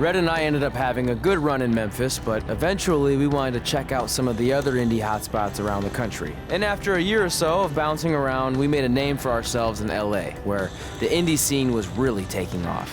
Red and I ended up having a good run in Memphis, but eventually we wanted to check out some of the other indie hotspots around the country. And after a year or so of bouncing around, we made a name for ourselves in LA, where the indie scene was really taking off.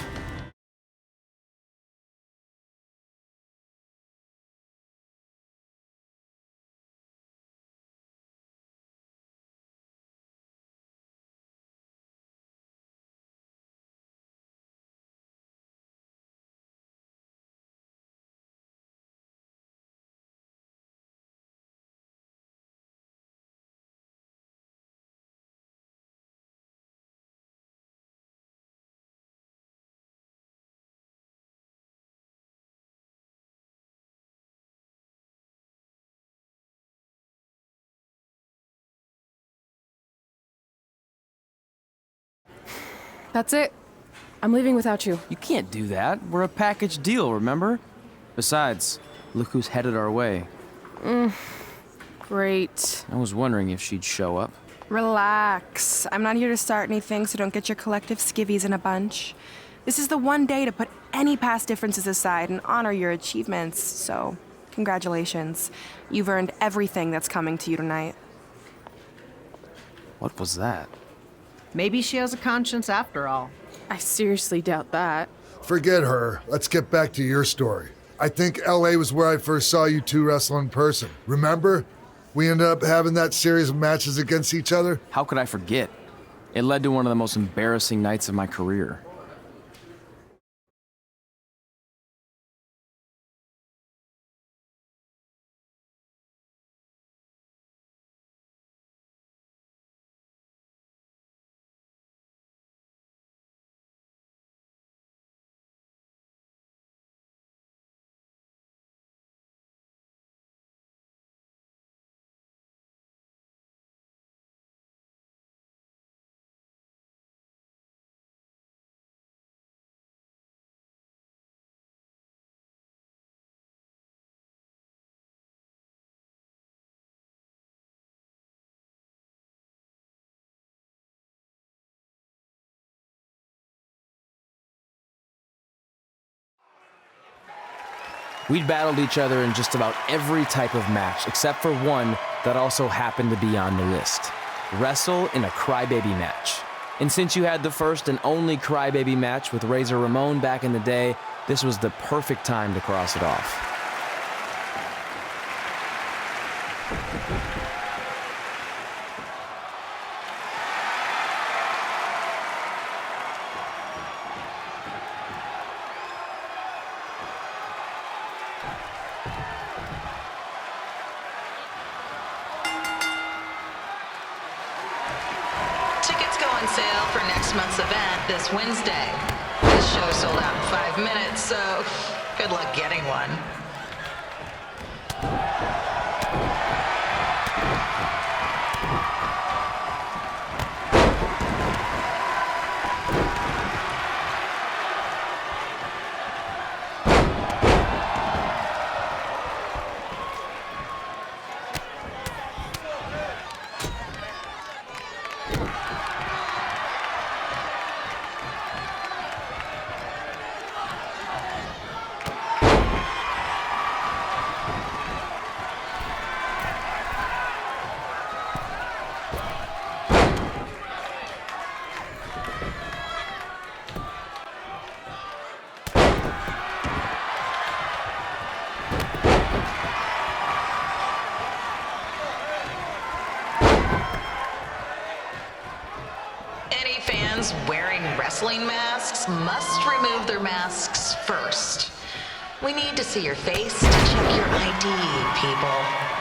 That's it. I'm leaving without you. You can't do that. We're a package deal, remember? Besides, look who's headed our way. Great. I was wondering if she'd show up. Relax. I'm not here to start anything, so don't get your collective skivvies in a bunch. This is the one day to put any past differences aside and honor your achievements, so congratulations. You've earned everything that's coming to you tonight. What was that? Maybe she has a conscience after all. I seriously doubt that. Forget her. Let's get back to your story. I think LA was where I first saw you two wrestle in person. Remember? We ended up having that series of matches against each other. How could I forget? It led to one of the most embarrassing nights of my career. We'd battled each other in just about every type of match, except for one that also happened to be on the list. Wrestle in a crybaby match. And since you had the first and only crybaby match with Razor Ramon back in the day, this was the perfect time to cross it off. Tickets go on sale for next month's event this Wednesday. This show sold out in 5 minutes, so good luck getting one. Any fans wearing wrestling masks must remove their masks first. We need to see your face to check your ID, people.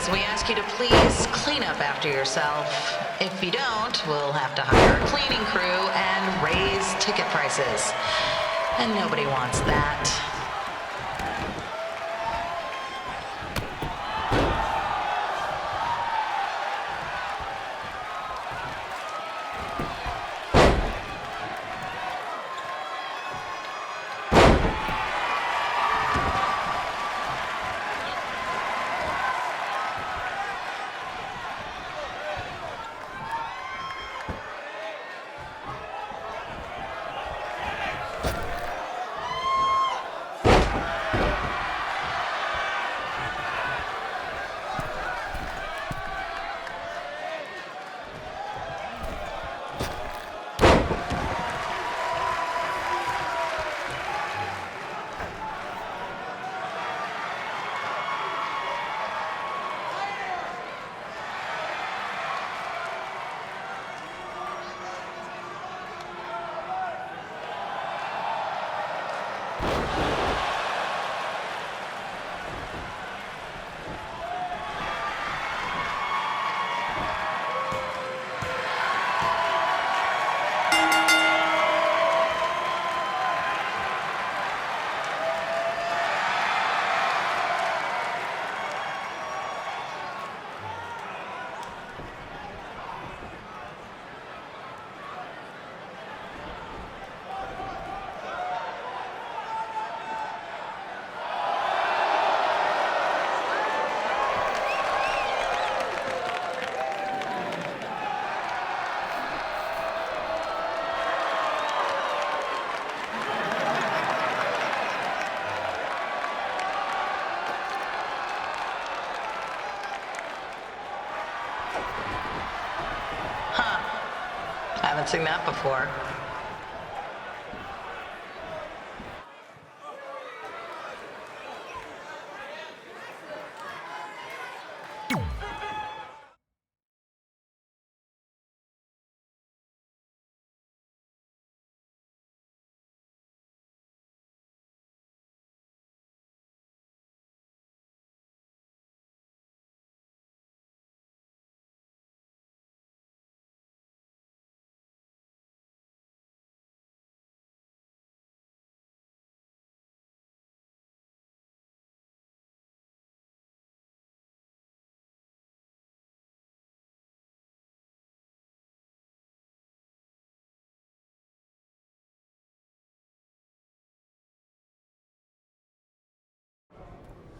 Ladies, we ask you to please clean up after yourself. If you don't, we'll have to hire a cleaning crew and raise ticket prices. And nobody wants that. Haven't seen that before.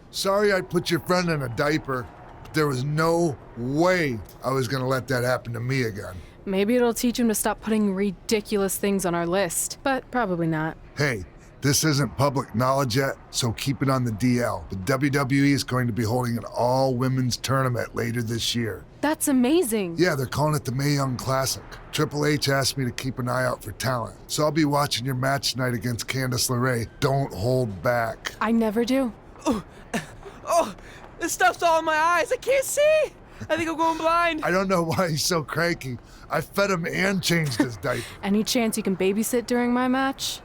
Sorry I put your friend in a diaper, but there was no way I was gonna let that happen to me again. Maybe it'll teach him to stop putting ridiculous things on our list, but probably not. Hey, this isn't public knowledge yet, so keep it on the DL. The WWE is going to be holding an all-women's tournament later this year. That's amazing. Yeah, they're calling it the Mae Young Classic. Triple H asked me to keep an eye out for talent, so I'll be watching your match tonight against Candice LeRae. Don't hold back. I never do. Oh, this stuff's all in my eyes. I can't see. I think I'm going blind. I don't know why he's so cranky. I fed him and changed his diaper. Any chance you can babysit during my match?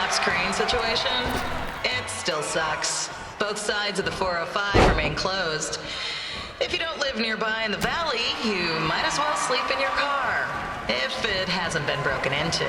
box crane situation? It still sucks. Both sides of the 405 remain closed. If you don't live nearby in the valley, you might as well sleep in your car, if it hasn't been broken into.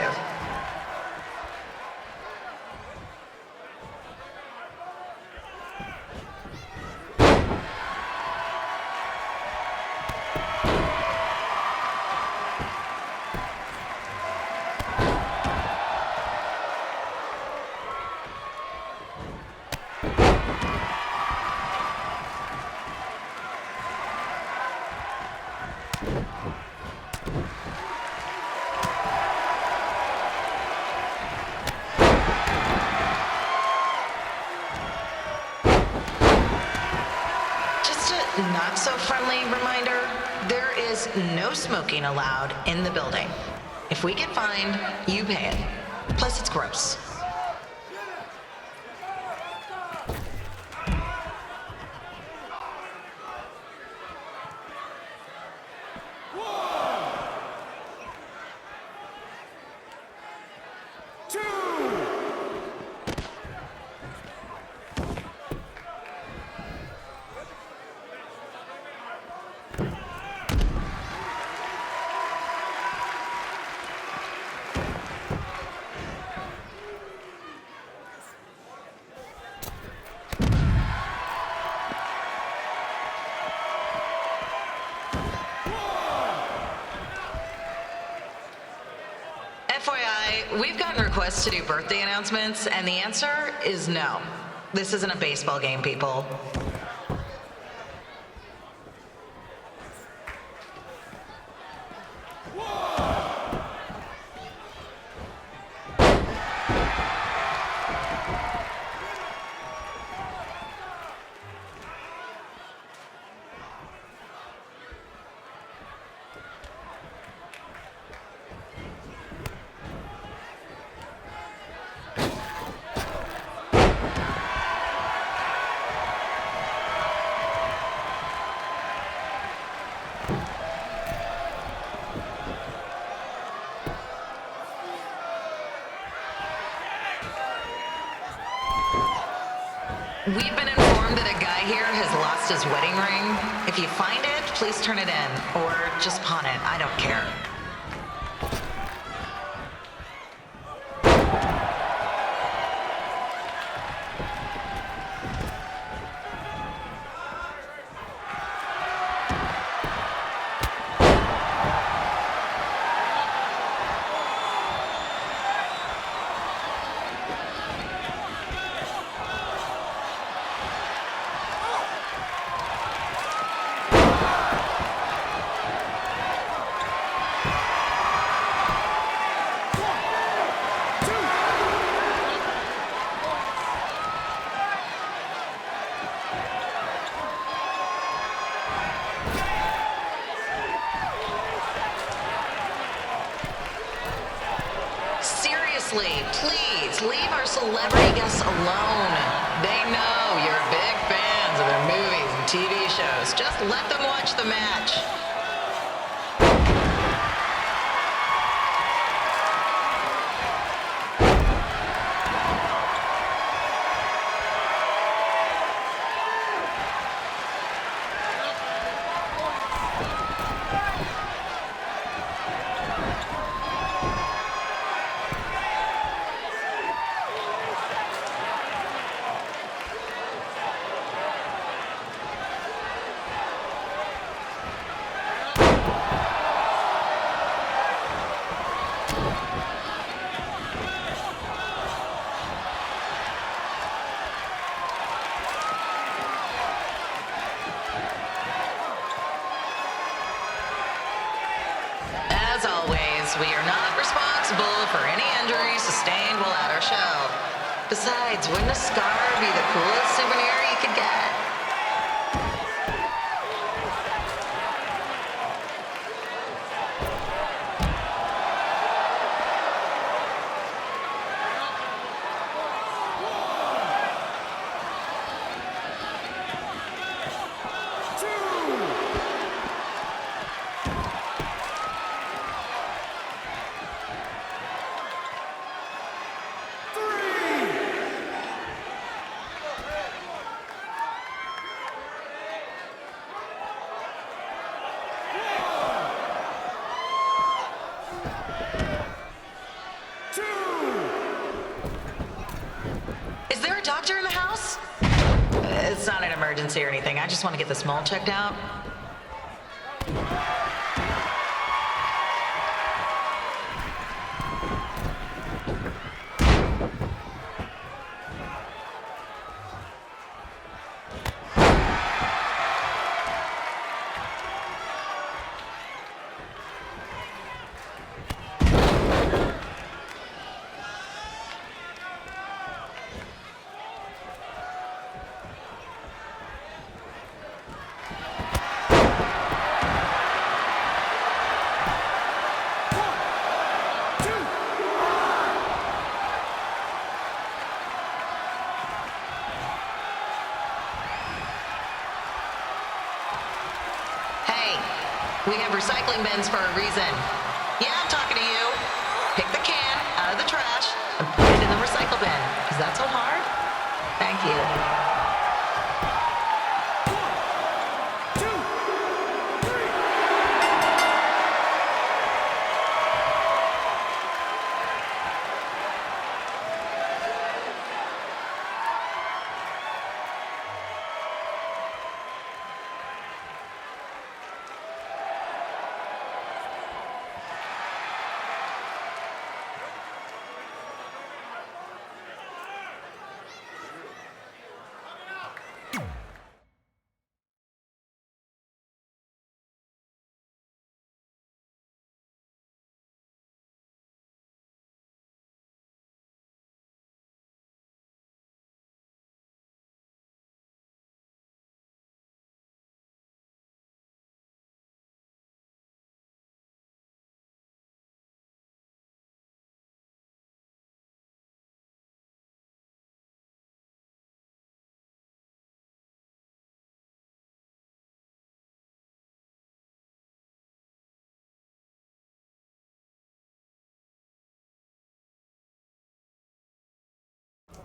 Not so friendly reminder, there is no smoking allowed in the building. If we get fined, you pay it. Plus it's gross. FYI, we've gotten requests to do birthday announcements, and the answer is no. This isn't a baseball game, people. We've been informed that a guy here has lost his wedding ring. If you find it, please turn it in, or just pawn it. I don't care. Please leave our celebrity guests alone. They know you're big fans of their movies and TV shows. Just let them watch the match. As always, we are not responsible for any injuries sustained while at our show. Besides, wouldn't a scar be the coolest souvenir you could get? Three. emergency or anything. I just want to get this mole checked out. We have recycling bins for a reason. Yeah, I'm talking to you. Pick the can out of the trash and put it in the recycle bin. Is that so hard? Thank you.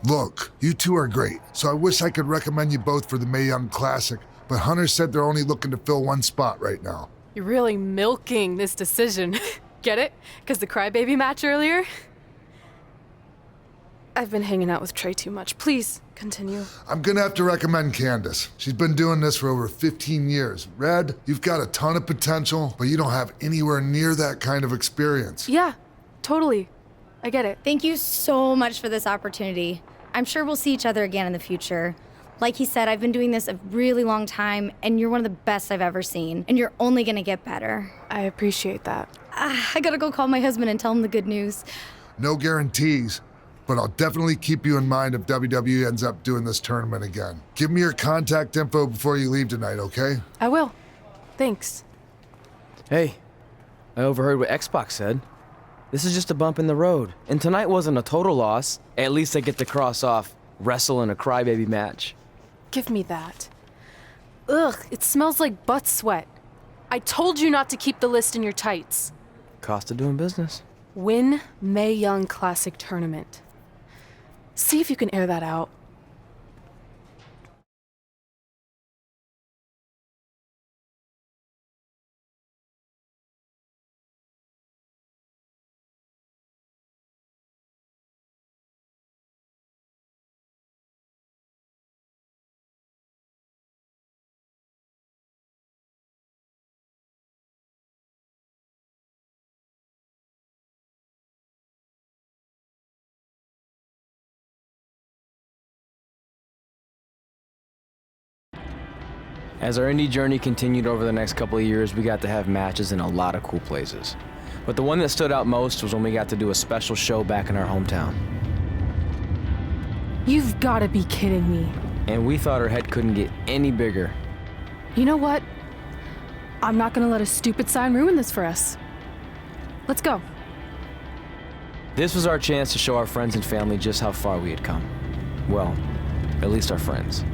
Look, you two are great, so I wish I could recommend you both for the Mae Young Classic, but Hunter said they're only looking to fill one spot right now. You're really milking this decision. Get it? Because the crybaby match earlier? I've been hanging out with Trey too much. Please, continue. I'm gonna have to recommend Candace. She's been doing this for over 15 years. Red, you've got a ton of potential, but you don't have anywhere near that kind of experience. Yeah, totally. I get it. Thank you so much for this opportunity. I'm sure we'll see each other again in the future. Like he said, I've been doing this a really long time, and you're one of the best I've ever seen, and you're only gonna get better. I appreciate that. I gotta go call my husband and tell him the good news. No guarantees, but I'll definitely keep you in mind if WWE ends up doing this tournament again. Give me your contact info before you leave tonight, okay? I will. Thanks. Hey, I overheard what Xbox said. This is just a bump in the road, and tonight wasn't a total loss. At least I get to cross off wrestle in a crybaby match. Give me that. Ugh, it smells like butt sweat. I told you not to keep the list in your tights. Cost of doing business. Win Mae Young Classic Tournament. See if you can air that out. As our indie journey continued over the next couple of years, we got to have matches in a lot of cool places. But the one that stood out most was when we got to do a special show back in our hometown. You've got to be kidding me. And we thought our head couldn't get any bigger. You know what? I'm not gonna let a stupid sign ruin this for us. Let's go. This was our chance to show our friends and family just how far we had come. Well, at least our friends.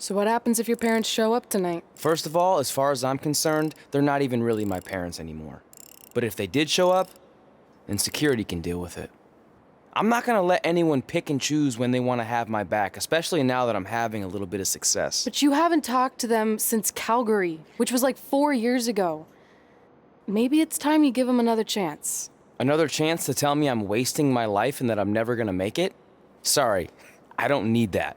So what happens if your parents show up tonight? First of all, as far as I'm concerned, they're not even really my parents anymore. But if they did show up, then security can deal with it. I'm not gonna let anyone pick and choose when they want to have my back, especially now that I'm having a little bit of success. But you haven't talked to them since Calgary, which was like 4 years ago. Maybe it's time you give them another chance. Another chance to tell me I'm wasting my life and that I'm never gonna make it? Sorry, I don't need that.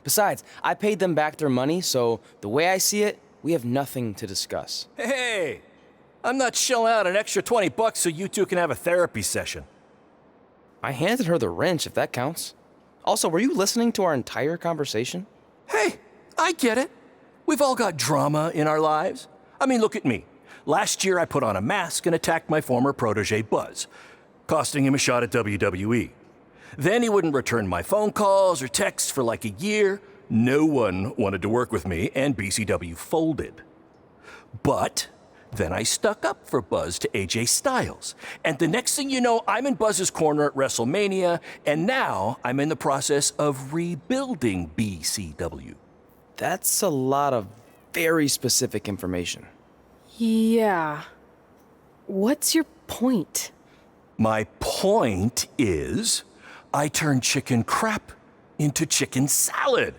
Besides, I paid them back their money, so the way I see it, we have nothing to discuss. Hey, I'm not shelling out an extra $20 so you two can have a therapy session. I handed her the wrench, if that counts. Also, were you listening to our entire conversation? Hey, I get it. We've all got drama in our lives. I mean, look at me. Last year, I put on a mask and attacked my former protege, Buzz, costing him a shot at WWE. Then he wouldn't return my phone calls or texts for like a year. No one wanted to work with me, and BCW folded. But then I stuck up for Buzz to AJ Styles. And the next thing you know, I'm in Buzz's corner at WrestleMania, and now I'm in the process of rebuilding BCW. That's a lot of very specific information. Yeah. What's your point? My point is, I turned chicken crap into chicken salad.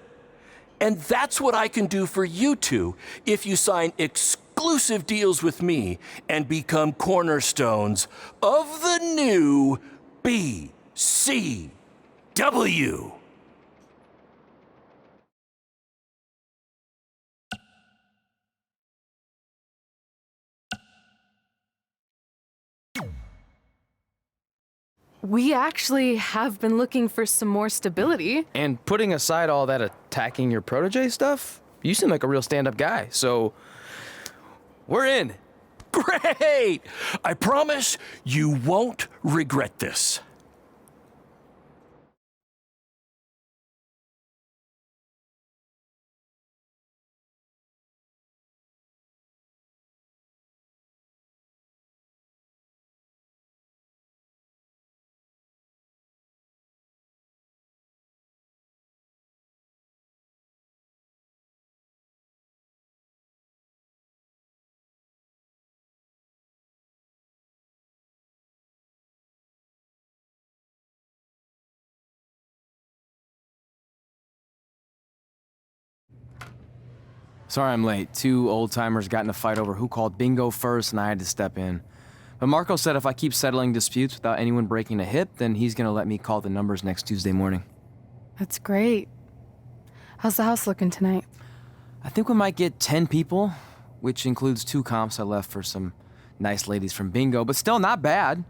And that's what I can do for you two if you sign exclusive deals with me and become cornerstones of the new BCW. We actually have been looking for some more stability. And putting aside all that attacking your protege stuff, you seem like a real stand-up guy, so we're in. Great! I promise you won't regret this. Sorry I'm late. Two old-timers got in a fight over who called bingo first, and I had to step in. But Marco said if I keep settling disputes without anyone breaking a hip, then he's gonna let me call the numbers next Tuesday morning. That's great. How's the house looking tonight? I think we might get 10 people, which includes 2 comps I left for some nice ladies from bingo, but still not bad.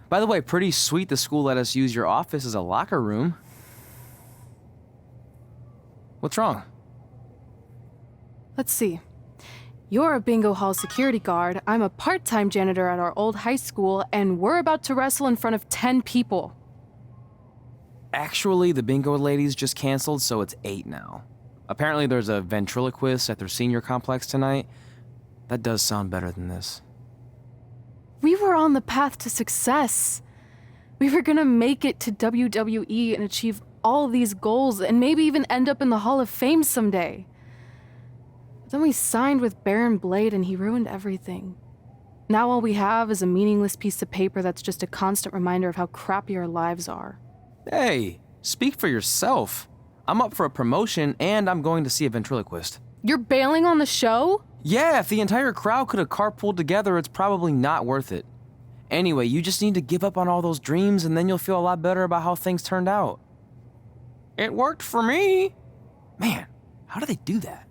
By the way, pretty sweet the school let us use your office as a locker room. What's wrong? Let's see. You're a bingo hall security guard, I'm a part-time janitor at our old high school, and we're about to wrestle in front of 10 people. Actually, the bingo ladies just canceled, so it's 8 now. Apparently there's a ventriloquist at their senior complex tonight. That does sound better than this. We were on the path to success. We were gonna make it to WWE and achieve all these goals and maybe even end up in the Hall of Fame someday. Then we signed with Baron Blade and he ruined everything. Now all we have is a meaningless piece of paper that's just a constant reminder of how crappy our lives are. Hey, speak for yourself. I'm up for a promotion and I'm going to see a ventriloquist. You're bailing on the show? Yeah, if the entire crowd could have carpooled together, it's probably not worth it. Anyway, you just need to give up on all those dreams and then you'll feel a lot better about how things turned out. It worked for me. Man, how do they do that?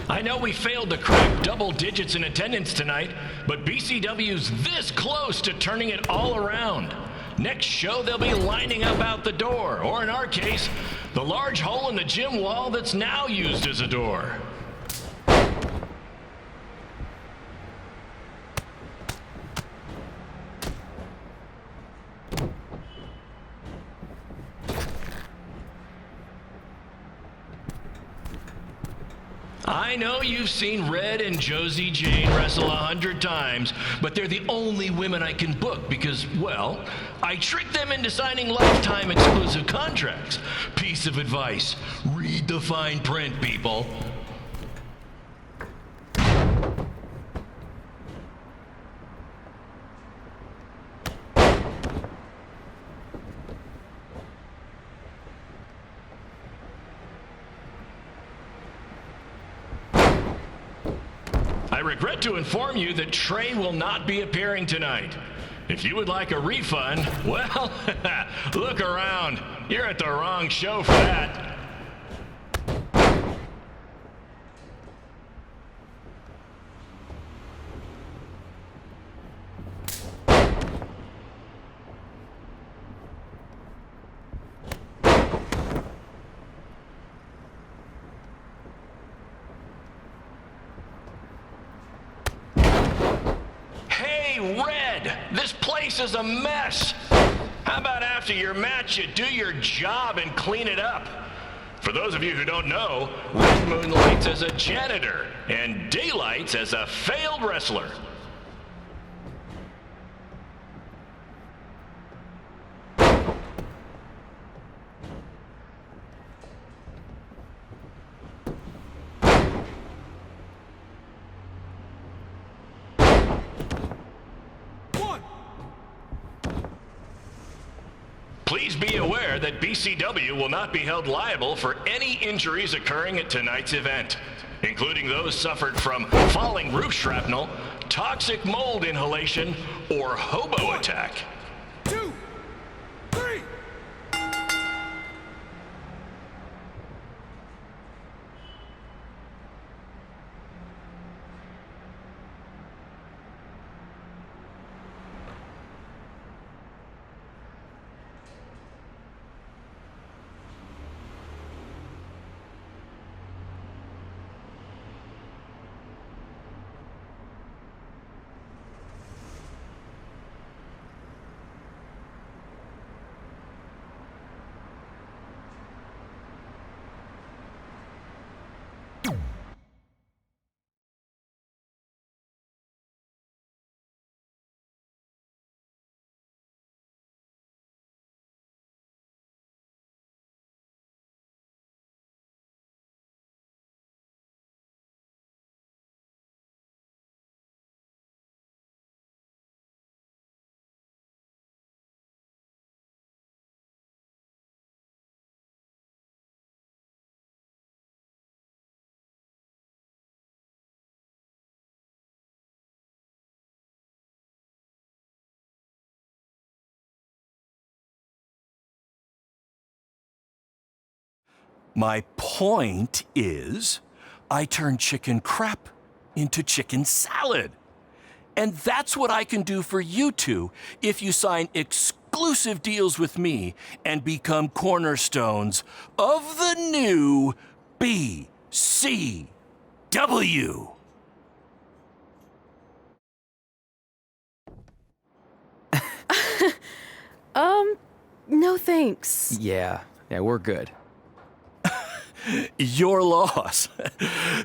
I know we failed to crack double digits in attendance tonight, but BCW's this close to turning it all around. Next show, they'll be lining up out the door, or in our case, the large hole in the gym wall that's now used as a door. I know you've seen Red and Josie Jane wrestle 100 times, but they're the only women I can book because, well, I tricked them into signing lifetime exclusive contracts. Piece of advice: read the fine print, people. I regret to inform you that Trey will not be appearing tonight. If you would like a refund, well, look around. You're at the wrong show for that. Red, this place is a mess. How about after your match you do your job and clean it up? For those of you who don't know, Red moonlights as a janitor and daylights as a failed wrestler. Please be aware that BCW will not be held liable for any injuries occurring at tonight's event, including those suffered from falling roof shrapnel, toxic mold inhalation, or hobo attack. 2, 3. My point is, I turn chicken crap into chicken salad. And that's what I can do for you two if you sign exclusive deals with me and become cornerstones of the new BCW. No thanks. Yeah, we're good. Your loss.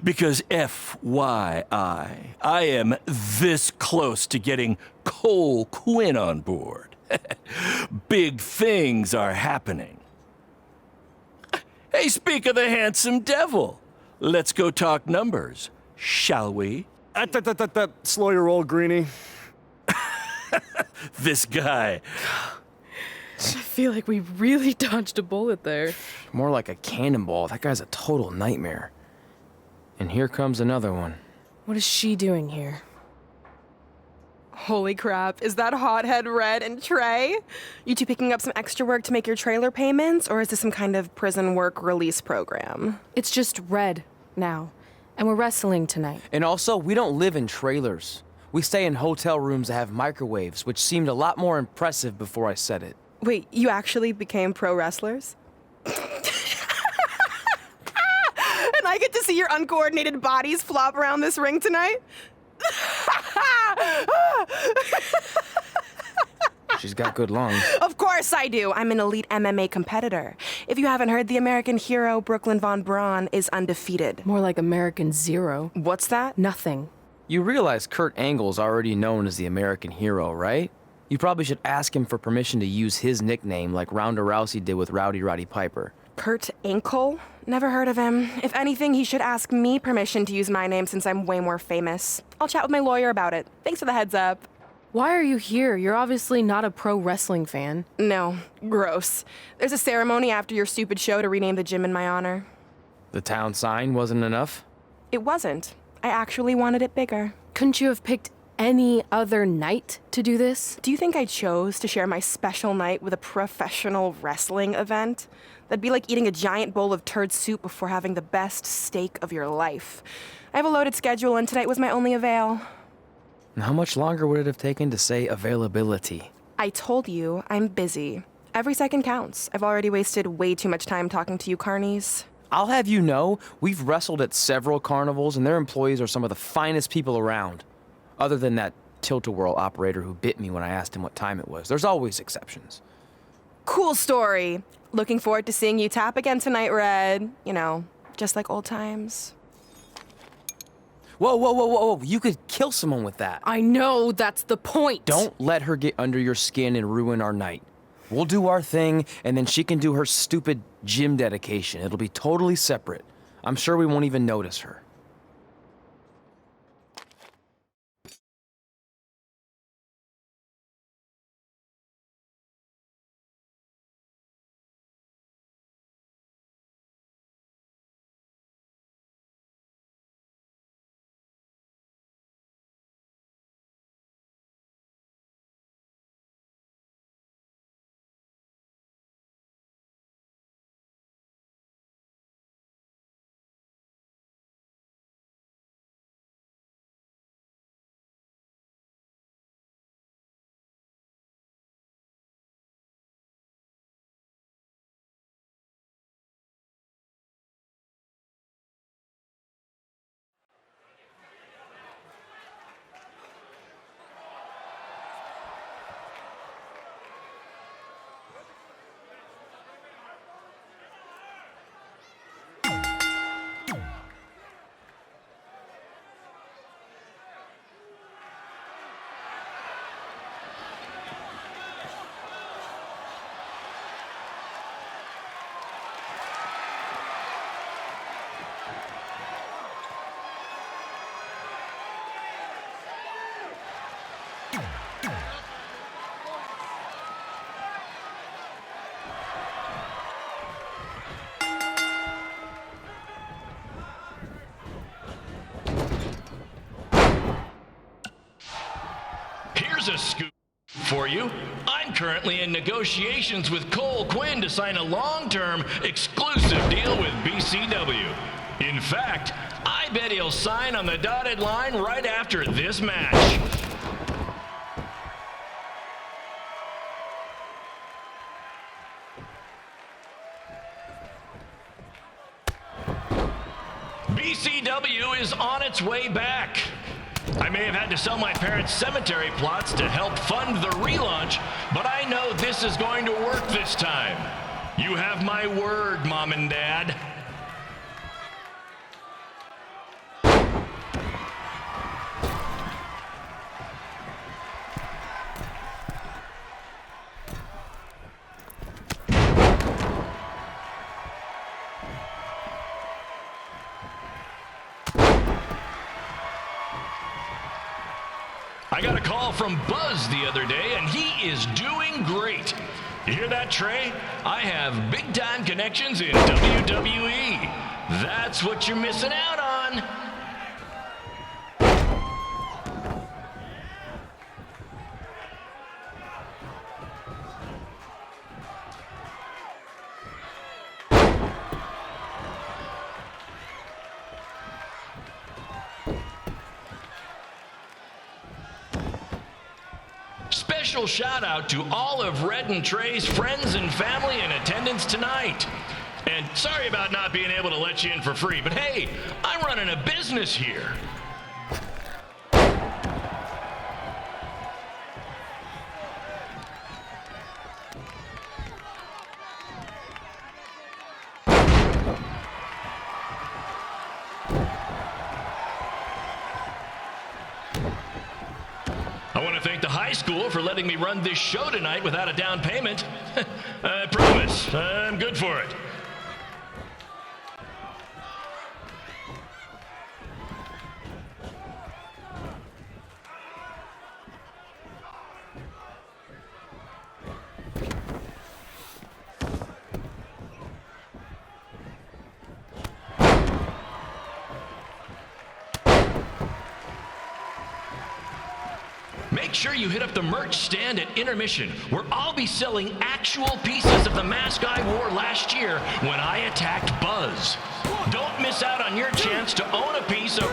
Because FYI, I am this close to getting Cole Quinn on board. Big things are happening. Hey, speak of the handsome devil. Let's go talk numbers, shall we? Slow your roll, Greenie. This guy. I feel like we really dodged a bullet there. More like a cannonball. That guy's a total nightmare. And here comes another one. What is she doing here? Holy crap, is that hothead Red and Trey? You two picking up some extra work to make your trailer payments, or is this some kind of prison work release program? It's just Red now, and we're wrestling tonight. And also, we don't live in trailers. We stay in hotel rooms that have microwaves, which seemed a lot more impressive before I said it. Wait, you actually became pro wrestlers? And I get to see your uncoordinated bodies flop around this ring tonight? She's got good lungs. Of course I do. I'm an elite MMA competitor. If you haven't heard, the American hero, Brooklyn Von Braun, is undefeated. More like American Zero. What's that? Nothing. You realize Kurt Angle's already known as the American hero, right? You probably should ask him for permission to use his nickname like Ronda Rousey did with Rowdy Roddy Piper. Kurt Angle? Never heard of him. If anything, he should ask me permission to use my name since I'm way more famous. I'll chat with my lawyer about it. Thanks for the heads up. Why are you here? You're obviously not a pro wrestling fan. No, gross. There's a ceremony after your stupid show to rename the gym in my honor. The town sign wasn't enough? It wasn't. I actually wanted it bigger. Couldn't you have picked any other night to do this? Do you think I chose to share my special night with a professional wrestling event? That'd be like eating a giant bowl of turd soup before having the best steak of your life. I have a loaded schedule, and tonight was my only avail. And how much longer would it have taken to say availability? I told you, I'm busy. Every second counts. I've already wasted way too much time talking to you carnies. I'll have you know, we've wrestled at several carnivals, and their employees are some of the finest people around. Other than that tilt-a-whirl operator who bit me when I asked him what time it was. There's always exceptions. Cool story. Looking forward to seeing you tap again tonight, Red. You know, just like old times. Whoa, whoa, whoa, whoa, whoa. You could kill someone with that. I know, that's the point. Don't let her get under your skin and ruin our night. We'll do our thing, and then she can do her stupid gym dedication. It'll be totally separate. I'm sure we won't even notice her. Here's a scoop for you. I'm currently in negotiations with Cole Quinn to sign a long-term exclusive deal with BCW. In fact, I bet he'll sign on the dotted line right after this match. BCW is on its way back. I may have had to sell my parents' cemetery plots to help fund the relaunch, but I know this is going to work this time. You have my word, Mom and Dad. call from Buzz the other day, and he is doing great. You hear that, Trey? I have big-time connections in WWE. That's what you're missing out on. Special shout out to all of Red and Trey's friends and family in attendance tonight. And sorry about not being able to let you in for free, but hey, I'm running a business here. I want to thank the high school for letting me run this show tonight without a down payment. I promise, I'm good for it. Make sure you hit up the merch stand at intermission, where I'll be selling actual pieces of the mask I wore last year when I attacked Buzz. Don't miss out on your chance to own a piece of...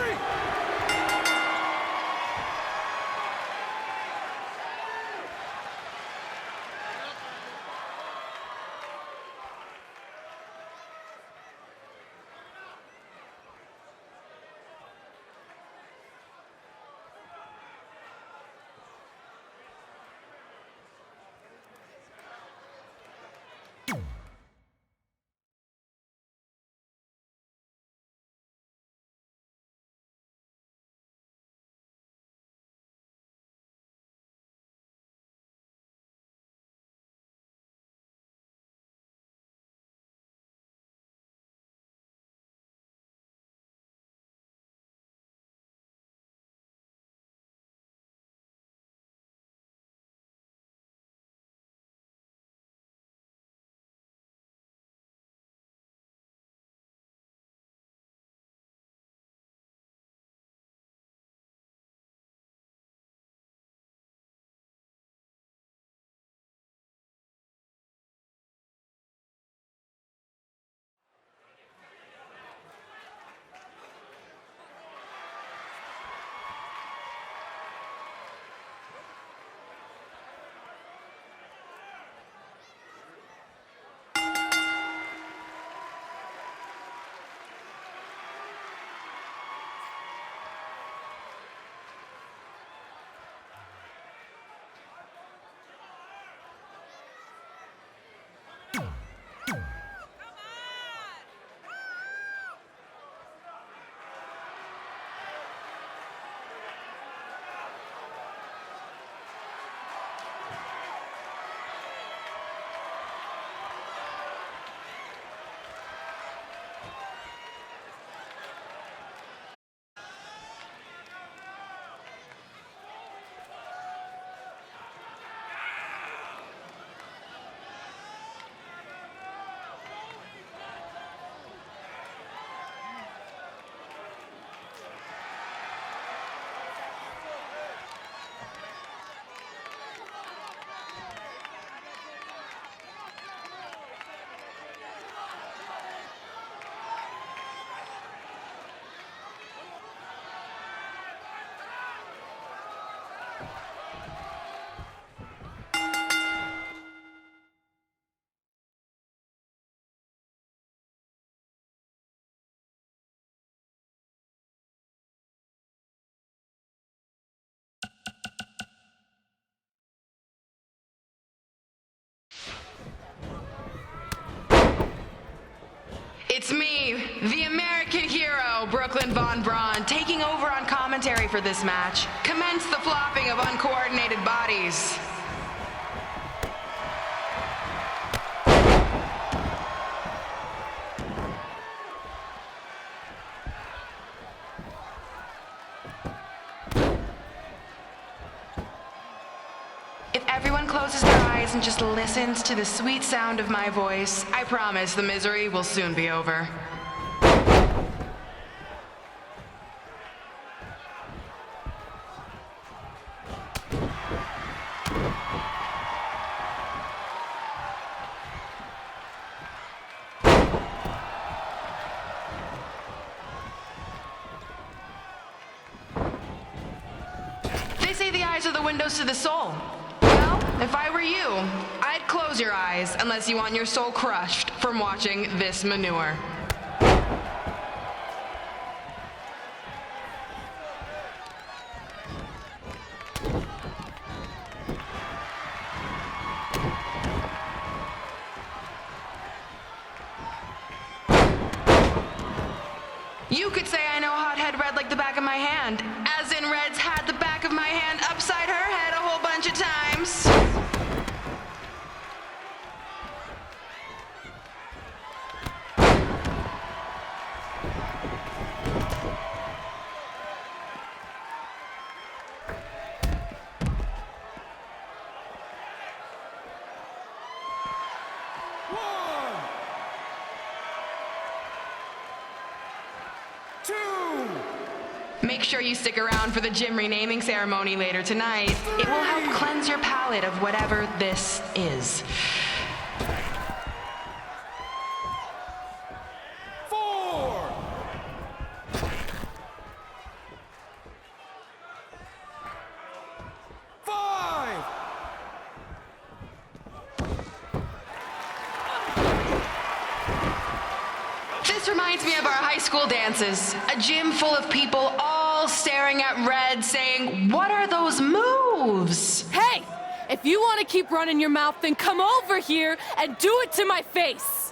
It's me, the American hero, Brooklyn Von Braun, taking over on commentary for this match. Commence the flopping of uncoordinated bodies. eyes and just listens to the sweet sound of my voice, I promise the misery will soon be over. They say the eyes are the windows to the soul. Well, if I were you, I'd close your eyes unless you want your soul crushed from watching this manure. You could say I know hothead Red like the back of my hand, as in Red's had the back of my hand upside her head a whole bunch of times. Make sure you stick around for the gym renaming ceremony later tonight. It will help cleanse your palate of whatever this is. 4. 5. This reminds me of our high school dances. A gym full of people all staring at Red saying, "What are those moves?" Hey! If you want to keep running your mouth, then come over here and do it to my face!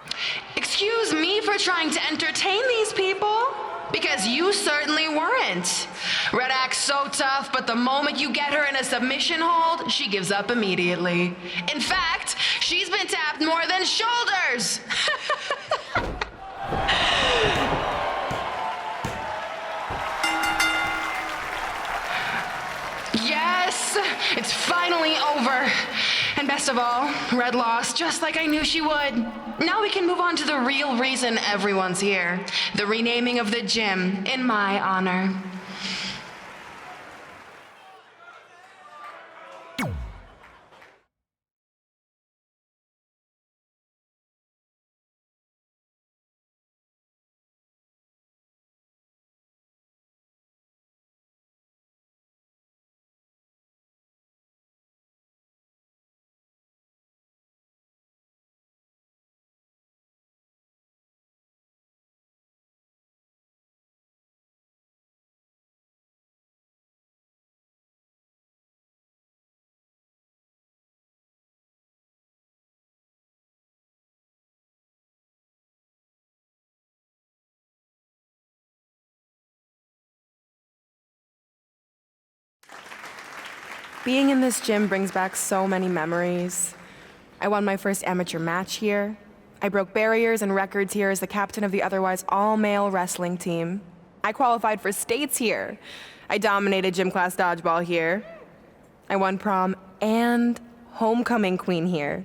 Excuse me for trying to entertain these people? Because you certainly weren't. Red acts so tough, but the moment you get her in a submission hold, she gives up immediately. In fact, she's been tapped more than shoulders. Yes, it's finally over. And best of all, Red lost just like I knew she would. Now we can move on to the real reason everyone's here. The renaming of the gym in my honor. Being in this gym brings back so many memories. I won my first amateur match here. I broke barriers and records here as the captain of the otherwise all-male wrestling team. I qualified for states here. I dominated gym class dodgeball here. I won prom and homecoming queen here.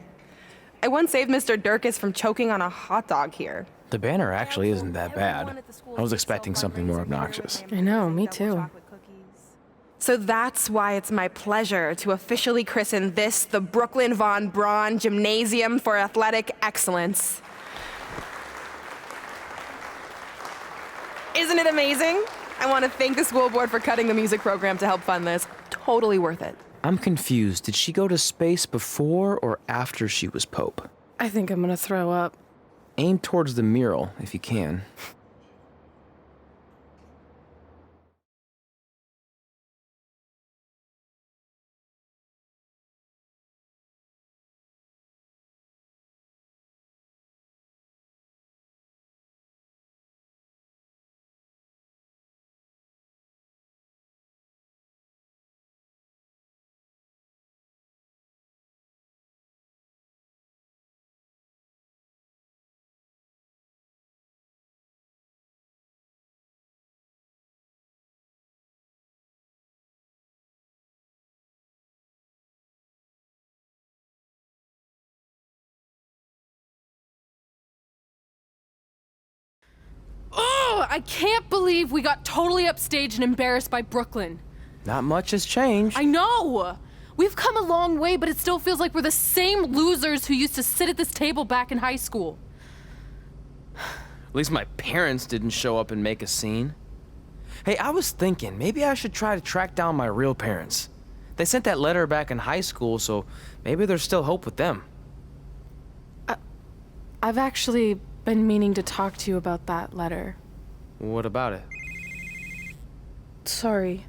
I once saved Mr. Durkis from choking on a hot dog here. The banner actually isn't that bad. I was expecting something more obnoxious. I know, me too. So that's why it's my pleasure to officially christen this the Brooklyn Von Braun Gymnasium for Athletic Excellence. Isn't it amazing? I want to thank the school board for cutting the music program to help fund this. Totally worth it. I'm confused. Did she go to space before or after she was Pope? I think I'm gonna throw up. Aim towards the mural if you can. Oh, I can't believe we got totally upstaged and embarrassed by Brooklyn. Not much has changed. I know! We've come a long way, but it still feels like we're the same losers who used to sit at this table back in high school. At least my parents didn't show up and make a scene. Hey, I was thinking, maybe I should try to track down my real parents. They sent that letter back in high school, so maybe there's still hope with them. I've actually been meaning to talk to you about that letter. What about it? Sorry.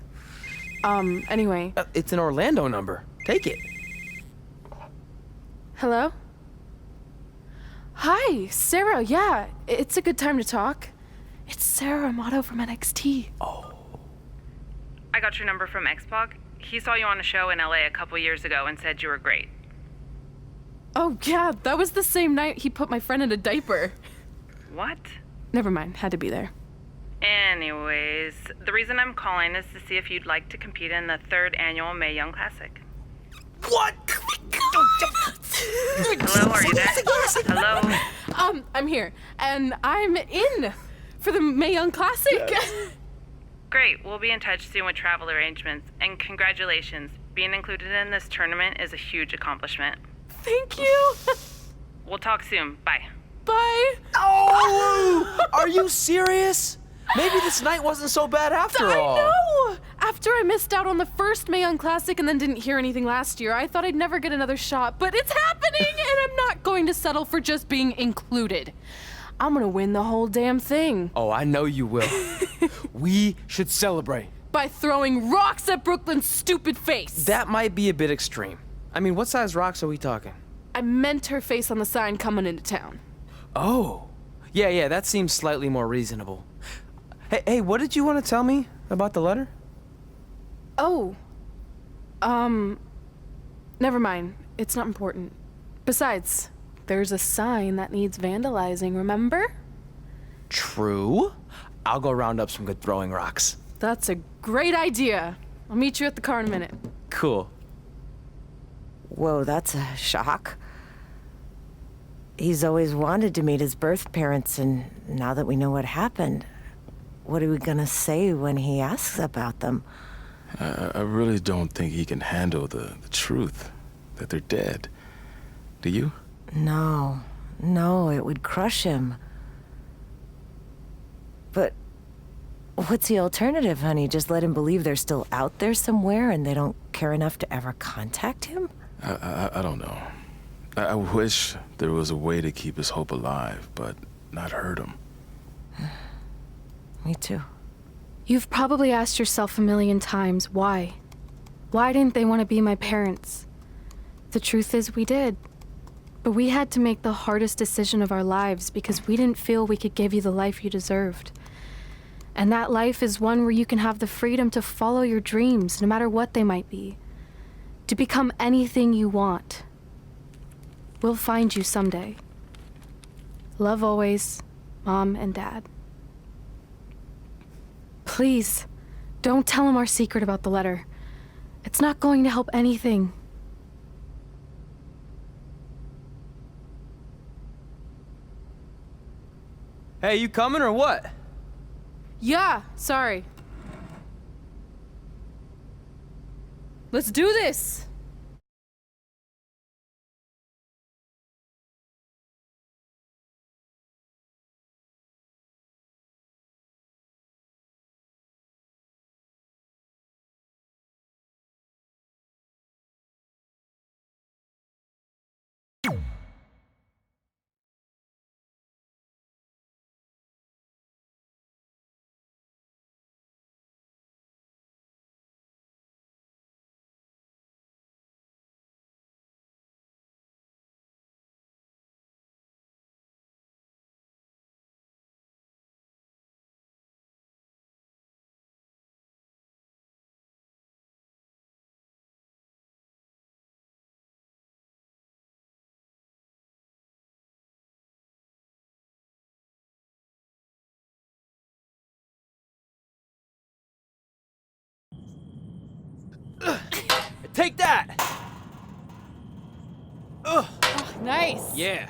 Anyway. It's an Orlando number. Take it. Hello? Hi, Sarah. Yeah, it's a good time to talk. It's Sarah Amato from NXT. Oh. I got your number from X-Pac. He saw you on a show in LA a couple years ago and said you were great. Oh, yeah, that was the same night he put my friend in a diaper. What? Never mind, had to be there. Anyways, the reason I'm calling is to see if you'd like to compete in the 3rd annual Mae Young Classic. What? Hello, are you there? Hello? I'm here, and I'm in for the Mae Young Classic. Great, we'll be in touch soon with travel arrangements, and congratulations. Being included in this tournament is a huge accomplishment. Thank you. We'll talk soon. Bye. Bye. Oh! Are you serious? Maybe this night wasn't so bad after all. I know! After I missed out on the first Mae Young Classic and then didn't hear anything last year, I thought I'd never get another shot, but it's happening, and I'm not going to settle for just being included. I'm gonna win the whole damn thing. Oh, I know you will. We should celebrate. By throwing rocks at Brooklyn's stupid face. That might be a bit extreme. I mean, what size rocks are we talking? I meant her face on the sign coming into town. Oh. Yeah, that seems slightly more reasonable. Hey, what did you want to tell me about the letter? Oh. Never mind. It's not important. Besides, there's a sign that needs vandalizing, remember? True. I'll go round up some good throwing rocks. That's a great idea. I'll meet you at the car in a minute. Cool. Whoa, that's a shock. He's always wanted to meet his birth parents, and now that we know what happened, what are we gonna say when he asks about them? I really don't think he can handle the truth, that they're dead. Do you? No, it would crush him. But what's the alternative, honey? Just let him believe they're still out there somewhere and they don't care enough to ever contact him? I don't know. I wish there was a way to keep his hope alive, but not hurt him. Me too. You've probably asked yourself a million times, why? Why didn't they want to be my parents? The truth is, we did. But we had to make the hardest decision of our lives because we didn't feel we could give you the life you deserved. And that life is one where you can have the freedom to follow your dreams, no matter what they might be. To become anything you want. We'll find you someday. Love always, Mom and Dad. Please, don't tell him our secret about the letter. It's not going to help anything. Hey, you coming or what? Yeah, sorry. Let's do this! Take that! Ugh. Oh, nice. Yeah.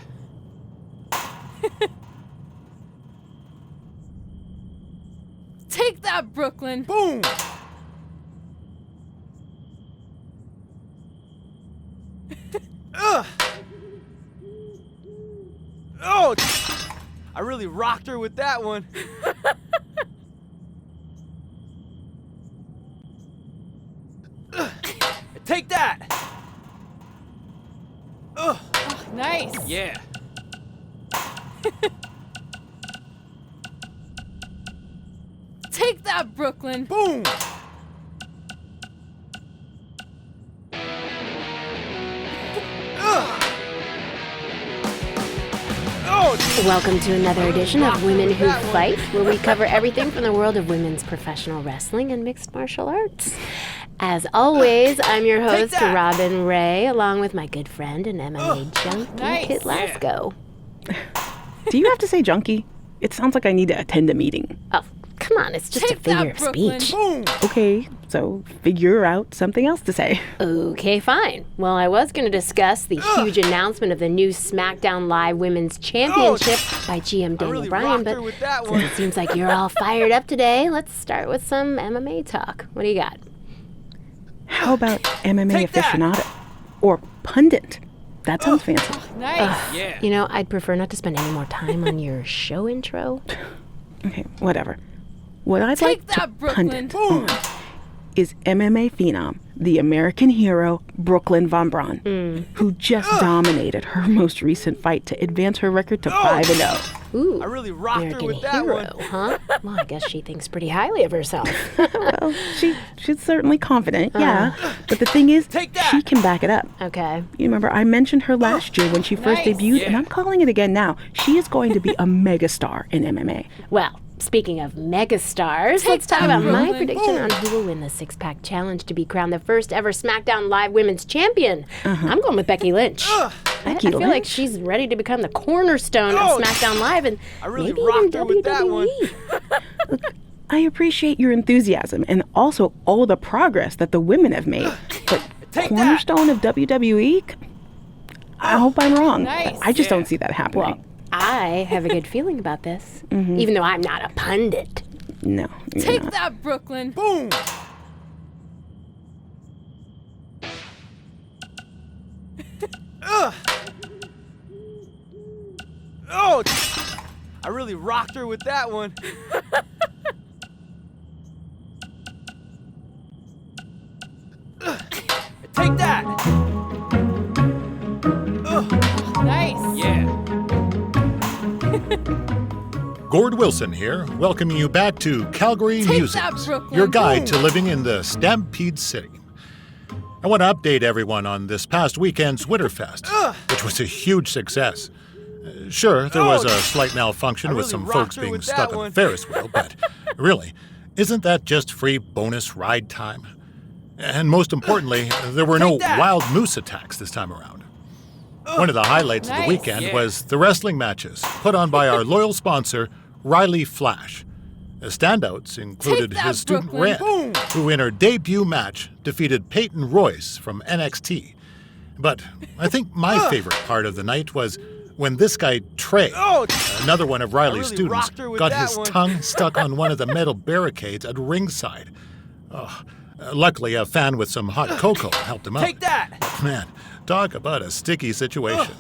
Take that, Brooklyn. Boom! Ugh. Oh! I really rocked her with that one. Take that! Ugh. Oh, nice. Yeah. Take that, Brooklyn. Boom! Welcome to another edition of Women Who Fight, where we cover everything from the world of women's professional wrestling and mixed martial arts. As always, I'm your host, Robin Ray, along with my good friend and MMA junkie, Kit Lasco. Do you have to say junkie? It sounds like I need to attend a meeting. Oh, come on, it's just a figure of speech. Okay, so figure out something else to say. Okay, fine. Well, I was going to discuss the huge announcement of the new SmackDown Live Women's Championship by GM Daniel Bryan, but since it seems like you're all fired up today, let's start with some MMA talk. What do you got? How about MMA aficionado? Or pundit? That sounds fancy. Nice. You know, I'd prefer not to spend any more time on your show intro. Okay, whatever. What I'd like to pundit on is MMA phenom, the American hero, Brooklyn Von Braun, who just dominated her most recent fight to advance her record to 5-0. Ooh, I really rocked American her with that hero, one. huh? Well, I guess she thinks pretty highly of herself. Well, she's certainly confident, yeah. But the thing is, she can back it up. Okay. You remember, I mentioned her last year when she first debuted, and I'm calling it again now. She is going to be a megastar in MMA. Well, speaking of megastars, let's talk about my prediction on who will win the six-pack challenge to be crowned the first ever SmackDown Live Women's Champion. I'm going with Becky Lynch. I feel like she's ready to become the cornerstone of SmackDown Live and maybe even WWE. Look, I appreciate your enthusiasm and also all the progress that the women have made. But cornerstone of WWE? I hope I'm wrong. I just don't see that happening. Well, I have a good feeling about this, even though I'm not a pundit. No, you're Take not. that, Brooklyn. Boom! Ugh. Oh! I really rocked her with that one. Take that! Nice. Yeah. Gord Wilson here, welcoming you back to Calgary Take Musings, that, Brooklyn. your guide to living in the Stampede City. I want to update everyone on this past weekend's Winterfest, which was a huge success. Sure, there was a slight malfunction with some folks being stuck on the Ferris wheel, but really, isn't that just free bonus ride time? And most importantly, there were no wild moose attacks this time around. One of the highlights of the weekend was the wrestling matches put on by our loyal sponsor, Riley Flash. The standouts included his student Red, who in her debut match defeated Peyton Royce from NXT. But I think my favorite part of the night was when this guy, Trey, another one of Riley's students, got his tongue stuck on one of the metal barricades at ringside. Luckily, a fan with some hot cocoa helped him out. Take that! Man, talk about a sticky situation.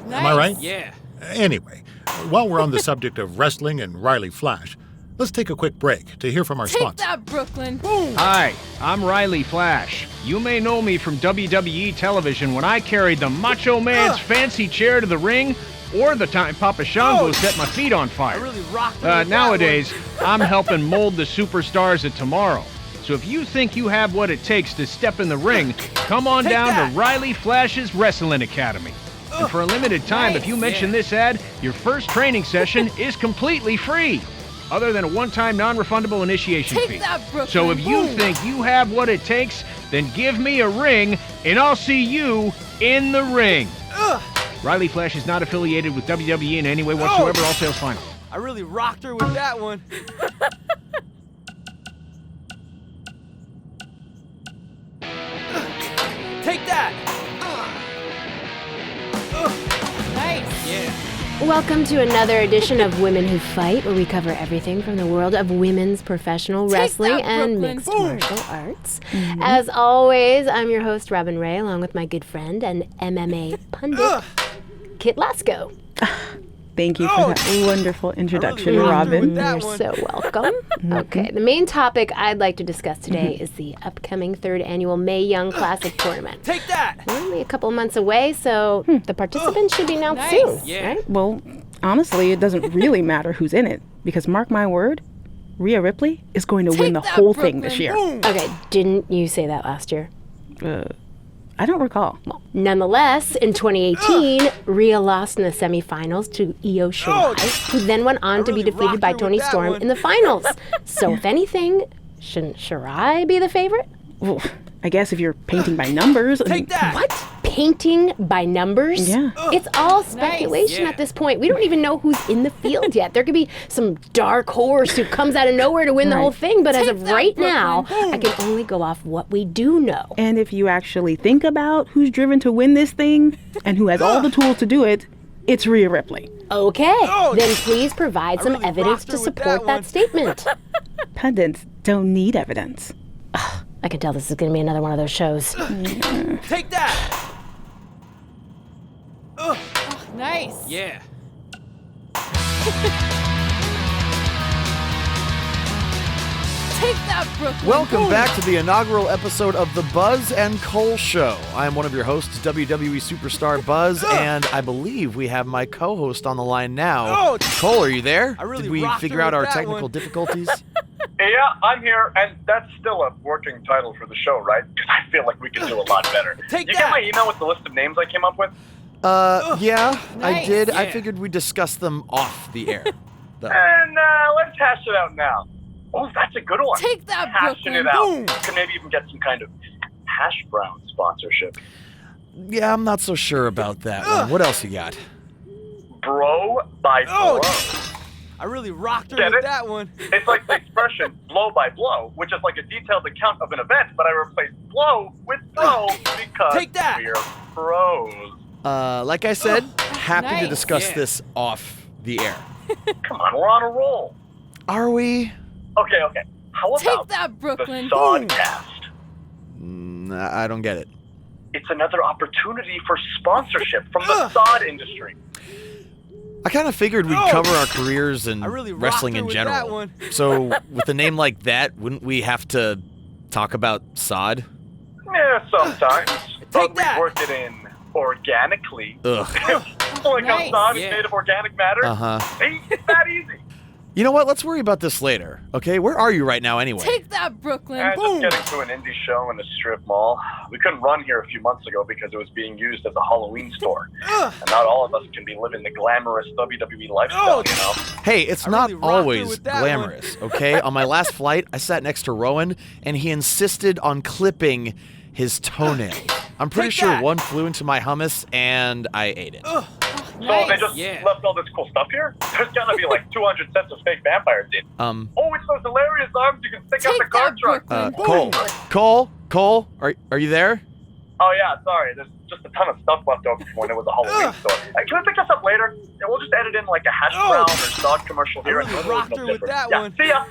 Am I right? Yeah. Anyway, while we're on the subject of wrestling and Riley Flash, let's take a quick break to hear from our Take sponsor. that, Brooklyn. Hi, I'm Riley Flash. You may know me from WWE television when I carried the Macho Man's fancy chair to the ring, or the time Papa Shango set my feet on fire. I really rocked her with Nowadays, I'm helping mold the superstars of tomorrow. So if you think you have what it takes to step in the ring, come on down to Riley Flash's Wrestling Academy. And for a limited time, if you mention this ad, your first training session is completely free, other than a one-time non-refundable initiation fee. So if you think you have what it takes, then give me a ring, and I'll see you in the ring. Riley Flash is not affiliated with WWE in any way whatsoever. All sales final. I really rocked her with that one. Take that! Nice. Yeah. Welcome to another edition of Women Who Fight, where we cover everything from the world of women's professional wrestling and mixed martial arts. As always, I'm your host, Robin Ray, along with my good friend and MMA pundit, Kit Lasko. Thank you for that wonderful introduction, Robin. You're so welcome. Okay, the main topic I'd like to discuss today is the upcoming 3rd annual Mae Young Classic tournament. Take that! We're only a couple months away, so the participants should be announced soon, right? Well, honestly, it doesn't really matter who's in it, because mark my word, Rhea Ripley is going to win the whole thing this year. Okay, didn't you say that last year? I don't recall. Well, nonetheless, in 2018, Rhea lost in the semifinals to Io Shirai, who then went on to be defeated by Toni Storm in the finals. So if anything, shouldn't Shirai be the favorite? Well, I guess if you're painting by numbers. Take that! What? Painting by numbers? Yeah. It's all speculation at this point. We don't even know who's in the field yet. There could be some dark horse who comes out of nowhere to win the whole thing, but as of right now, I can only go off what we do know. And if you actually think about who's driven to win this thing and who has all the tools to do it, it's Rhea Ripley. Okay, then please provide some evidence to support that statement. Pundits don't need evidence. I can tell this is going to be another one of those shows. Take that! Nice. Yeah. Take that, Brooklyn. Welcome back to the inaugural episode of The Buzz and Cole Show. I am one of your hosts, WWE superstar Buzz, and I believe we have my co-host on the line now. Cole, are you there? Did we figure out our technical difficulties? Yeah, I'm here, and that's still a working title for the show, right? Because I feel like we can do a lot better. Did you get my email with the list of names I came up with? Yeah, I did. Yeah. I figured we'd discuss them off the air. And let's hash it out now. Oh, that's a good one. Take that, Hashing Brooklyn. it out. Boom. Could maybe even get some kind of hash brown sponsorship. Yeah, I'm not so sure about that one. What else you got? Bro by blow. I really rocked her Get with it? that one. It's like the expression blow by blow, which is like a detailed account of an event, but I replaced blow with bro because Take that. we're pros. Like I said, happy to Nice. discuss this off the air. Come on, we're on a roll. Are we? Okay. How Take about that, Brooklyn. the Sodcast? I don't get it. It's another opportunity for sponsorship from the sod industry. I kind of figured we'd cover our careers and wrestling in with that general. one. So, with a name like that, wouldn't we have to talk about sod? Yeah, sometimes. But that. we work it in organically. Ugh. Like Nice. how sod is Yeah. made of organic matter. Uh-huh. Hey, it's that easy. You know what? Let's worry about this later, okay? Where are you right now anyway? Take that, Brooklyn. Just getting to an indie show in a strip mall. We couldn't run here a few months ago because it was being used as a Halloween store. And not all of us can be living the glamorous WWE lifestyle, you know? Hey, it's I not really rocked her always with that glamorous, okay? On my last flight, I sat next to Rowan, and he insisted on clipping his toenails. I'm pretty Take sure that. one flew into my hummus, and I ate it. So they just left all this cool stuff here? There's gotta be like 200 sets of fake vampires in. Um, Oh, it's those hilarious arms you can stick out the car truck. Cole, are you there? Oh yeah, sorry. There's just a ton of stuff left over from when it was a Halloween store. Can we pick this up later? Yeah, we'll just edit in like a hash brown or sod commercial here. I really rocked her with that one. See ya.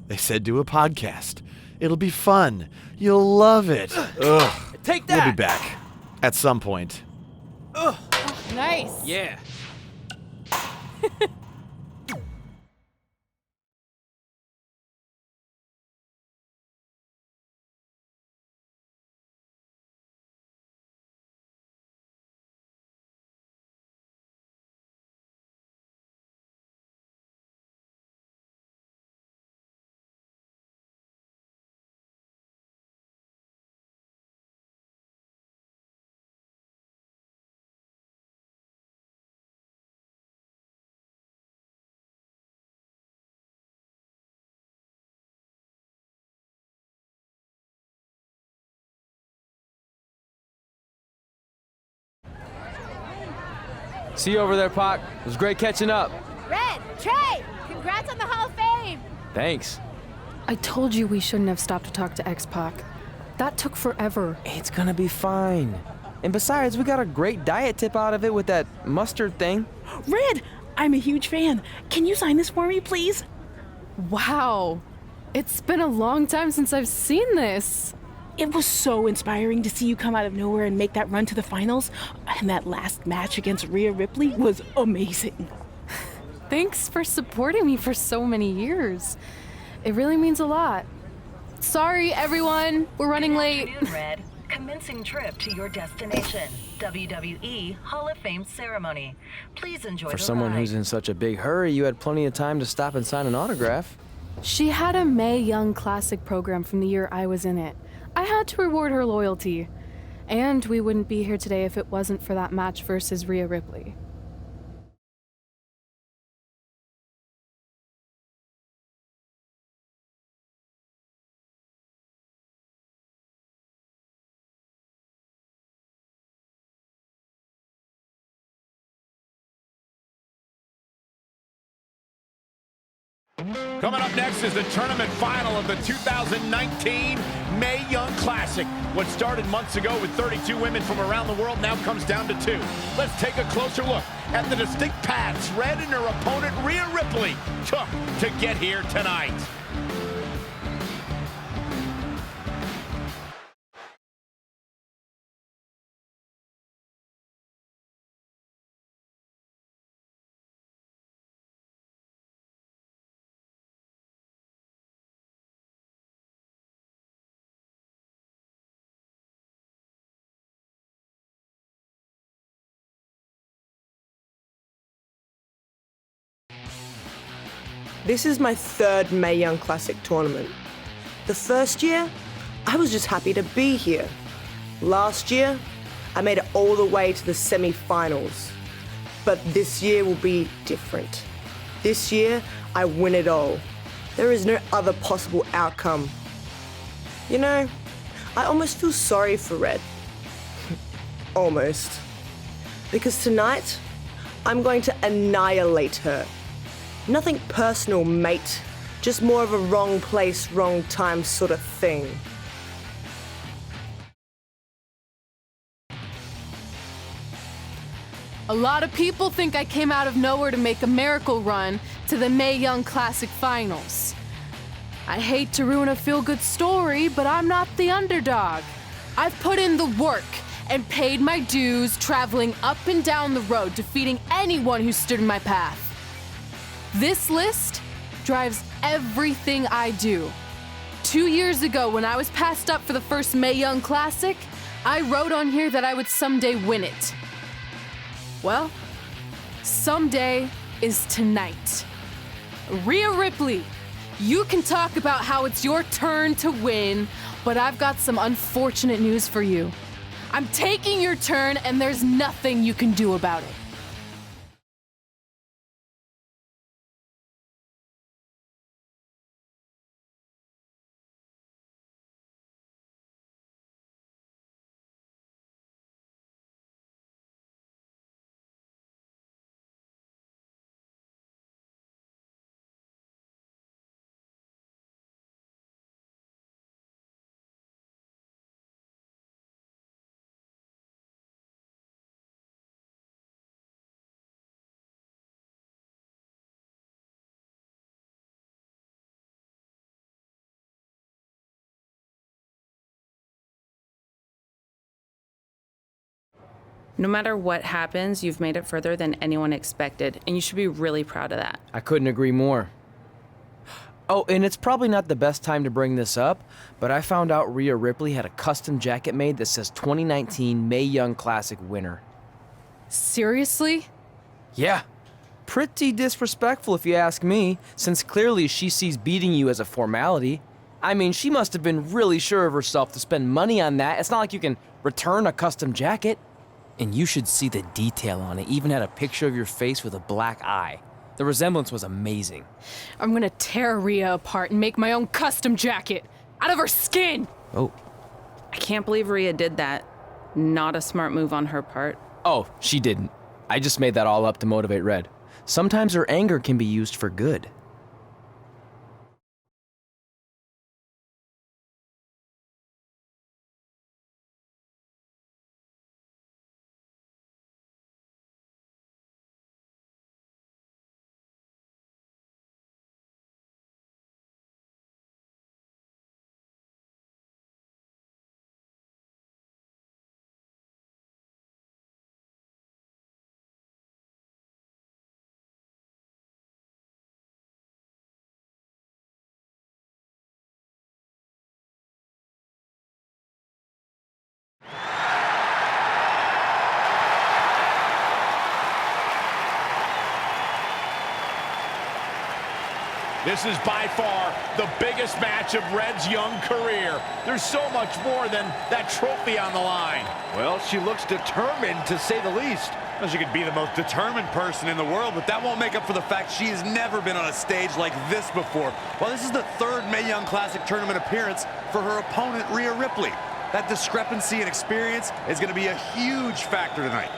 They said do a podcast. It'll be fun. You'll love it. Ugh. Take that. We'll be back at some point. Nice. Yeah. See you over there, Pac. It was great catching up. Red, Trey, congrats on the Hall of Fame. Thanks. I told you we shouldn't have stopped to talk to X-Pac. That took forever. It's gonna be fine. And besides, we got a great diet tip out of it with that mustard thing. Red, I'm a huge fan. Can you sign this for me, please? Wow. It's been a long time since I've seen this. It was so inspiring to see you come out of nowhere and make that run to the finals. And that last match against Rhea Ripley was amazing. Thanks for supporting me for so many years. It really means a lot. Sorry, everyone. We're running late. Good afternoon, Red. Commencing trip to your destination. WWE Hall of Fame ceremony. Please enjoy For the someone ride. who's in such a big hurry, you had plenty of time to stop and sign an autograph. She had a Mae Young Classic program from the year I was in it. I had to reward her loyalty. And we wouldn't be here today if it wasn't for that match versus Rhea Ripley. Coming up next is the tournament final of the 2019 Mae Young Classic. What started months ago with 32 women from around the world now comes down to 2. Let's take a closer look at the distinct paths Red and her opponent Rhea Ripley took to get here tonight. This is my 3rd Mae Young Classic tournament. The first year, I was just happy to be here. Last year, I made it all the way to the semi-finals. But this year will be different. This year, I win it all. There is no other possible outcome. You know, I almost feel sorry for Red. Almost. Because tonight, I'm going to annihilate her. Nothing personal, mate. Just more of a wrong place, wrong time sort of thing. A lot of people think I came out of nowhere to make a miracle run to the Mae Young Classic finals. I hate to ruin a feel-good story, but I'm not the underdog. I've put in the work and paid my dues traveling up and down the road, defeating anyone who stood in my path. This list drives everything I do. 2 years ago, when I was passed up for the first Mae Young Classic, I wrote on here that I would someday win it. Well, someday is tonight. Rhea Ripley, you can talk about how it's your turn to win, but I've got some unfortunate news for you. I'm taking your turn, and there's nothing you can do about it. No matter what happens, you've made it further than anyone expected, and you should be really proud of that. I couldn't agree more. Oh, and it's probably not the best time to bring this up, but I found out Rhea Ripley had a custom jacket made that says 2019 Mae Young Classic winner. Seriously? Yeah. Pretty disrespectful if you ask me, since clearly she sees beating you as a formality. I mean, she must have been really sure of herself to spend money on that. It's not like you can return a custom jacket. And you should see the detail on it. Even had a picture of your face with a black eye. The resemblance was amazing. I'm gonna tear Rhea apart and make my own custom jacket out of her skin! Oh. I can't believe Rhea did that. Not a smart move on her part. Oh, she didn't. I just made that all up to motivate Red. Sometimes her anger can be used for good. This is by far the biggest match of Red's young career. There's so much more than that trophy on the line. Well, she looks determined, to say the least. Well, she could be the most determined person in the world, but that won't make up for the fact she has never been on a stage like this before. Well, this is the third Mae Young Classic tournament appearance for her opponent, Rhea Ripley. That discrepancy in experience is going to be a huge factor tonight.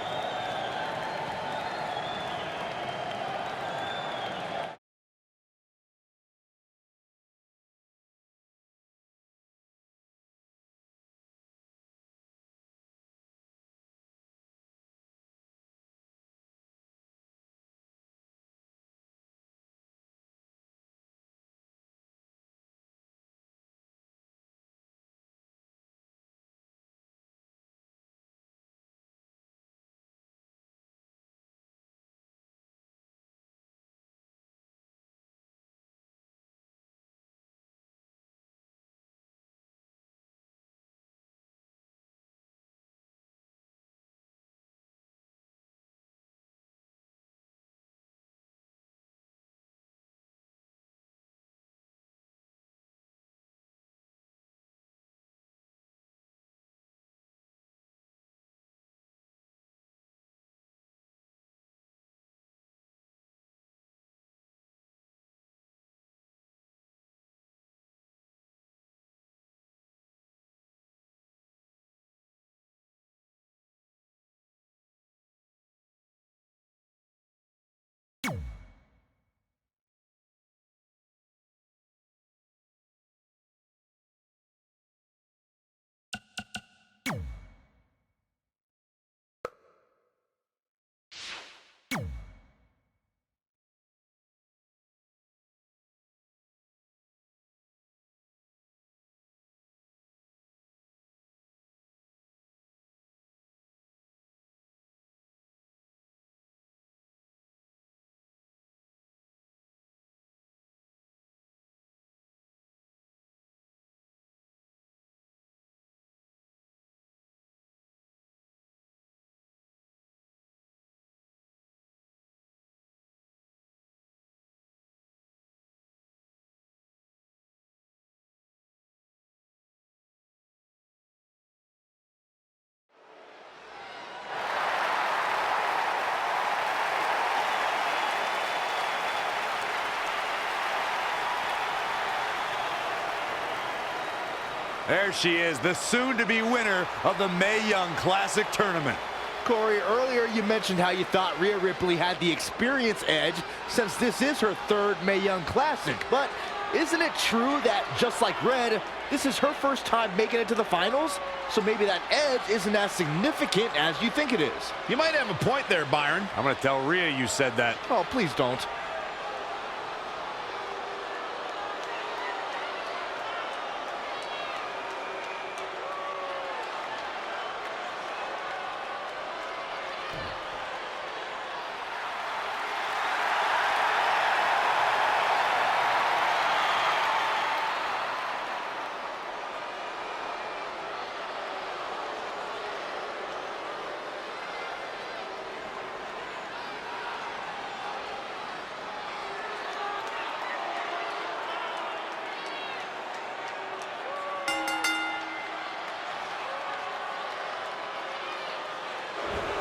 There she is, the soon-to-be winner of the Mae Young Classic Tournament. Corey, earlier you mentioned how you thought Rhea Ripley had the experience edge since this is her third Mae Young Classic. But isn't it true that, just like Red, this is her first time making it to the finals? So maybe that edge isn't as significant as you think it is. You might have a point there, Byron. I'm going to tell Rhea you said that. Oh, please don't.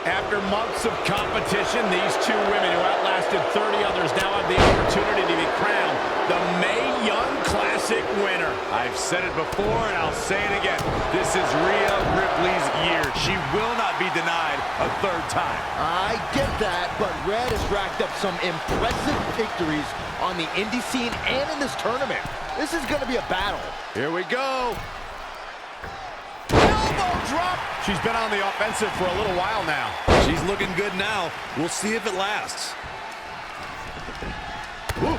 After months of competition, these two women who outlasted 30 others now have the opportunity to be crowned the Mae Young Classic winner. I've said it before and I'll say it again. This is Rhea Ripley's year. She will not be denied a third time. I get that, but Red has racked up some impressive victories on the indie scene and in this tournament. This is going to be a battle. Here we go. Drop. She's been on the offensive for a little while now. She's looking good now. We'll see if it lasts. Ooh,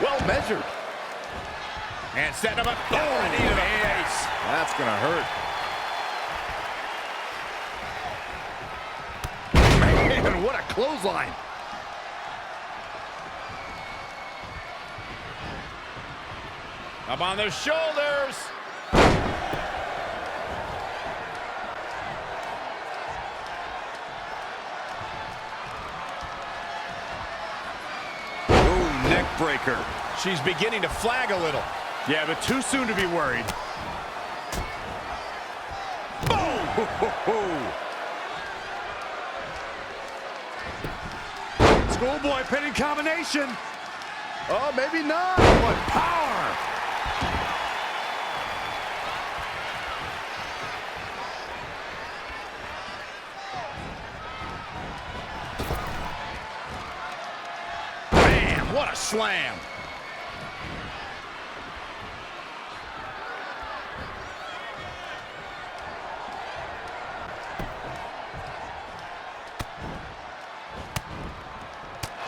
well measured. And setting him up. Oh, knee to the face. That's going to hurt. Man, what a clothesline. Up on the shoulders. neck breaker. She's beginning to flag a little. Yeah, but too soon to be worried. Boom! Schoolboy pinning combination. Oh, maybe not. What power! Bam! What a slam!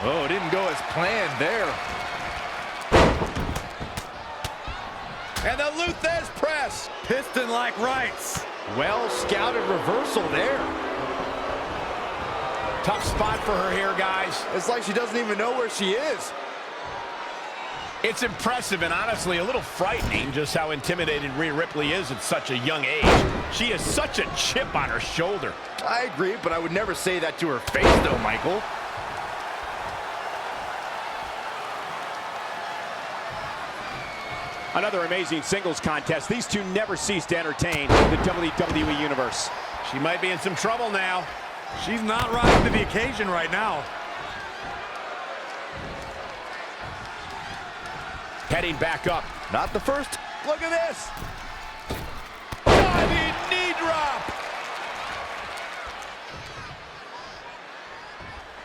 Oh, it didn't go as planned there. And the Luthez press. Piston-like rights. Well scouted reversal there. Tough spot for her here, guys. It's like she doesn't even know where she is. It's impressive and honestly a little frightening just how intimidated Rhea Ripley is at such a young age. She has such a chip on her shoulder. I agree, but I would never say that to her face, though, Michael. Another amazing singles contest. These two never cease to entertain the WWE Universe. She might be in some trouble now. She's not rising to the occasion right now. Heading back up. Not the first. Look at this. Diving knee drop.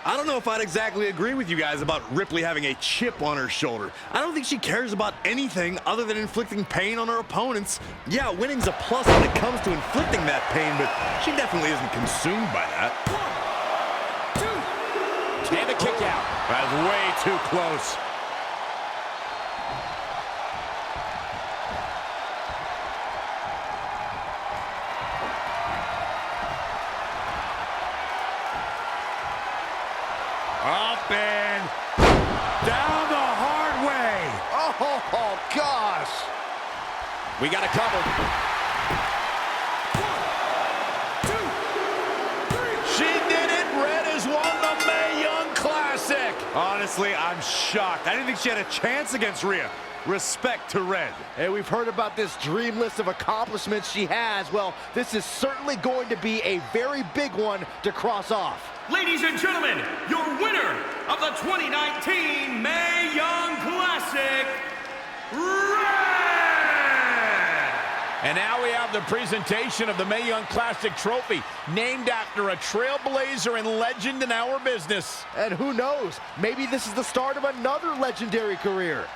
I don't know if I'd exactly agree with you guys about Ripley having a chip on her shoulder. I don't think she cares about anything other than inflicting pain on her opponents. Yeah, winning's a plus when it comes to inflicting that pain, but she definitely isn't consumed by that. 1, 2, 3. And the kick out. That's way too close. Up and down the hard way. Oh, gosh. We got it covered. 1, 2, 3. She did it. Red has won the Mae Young Classic. Honestly, I'm shocked. I didn't think she had a chance against Rhea. Respect to Red. Hey, we've heard about this dream list of accomplishments she has. Well, this is certainly going to be a very big one to cross off. Ladies and gentlemen, your winner of the 2019 Mae Young Classic, Red! And now we have the presentation of the Mae Young Classic trophy, named after a trailblazer and legend in our business. And who knows, maybe this is the start of another legendary career.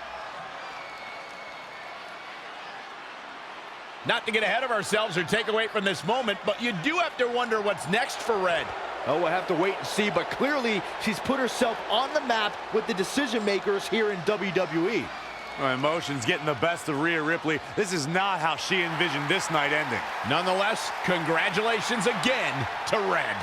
Not to get ahead of ourselves or take away from this moment, but you do have to wonder what's next for Red. Oh, we'll have to wait and see, but clearly she's put herself on the map with the decision makers here in WWE. Emotions getting the best of Rhea Ripley. This is not how she envisioned this night ending. Nonetheless, congratulations again to Red.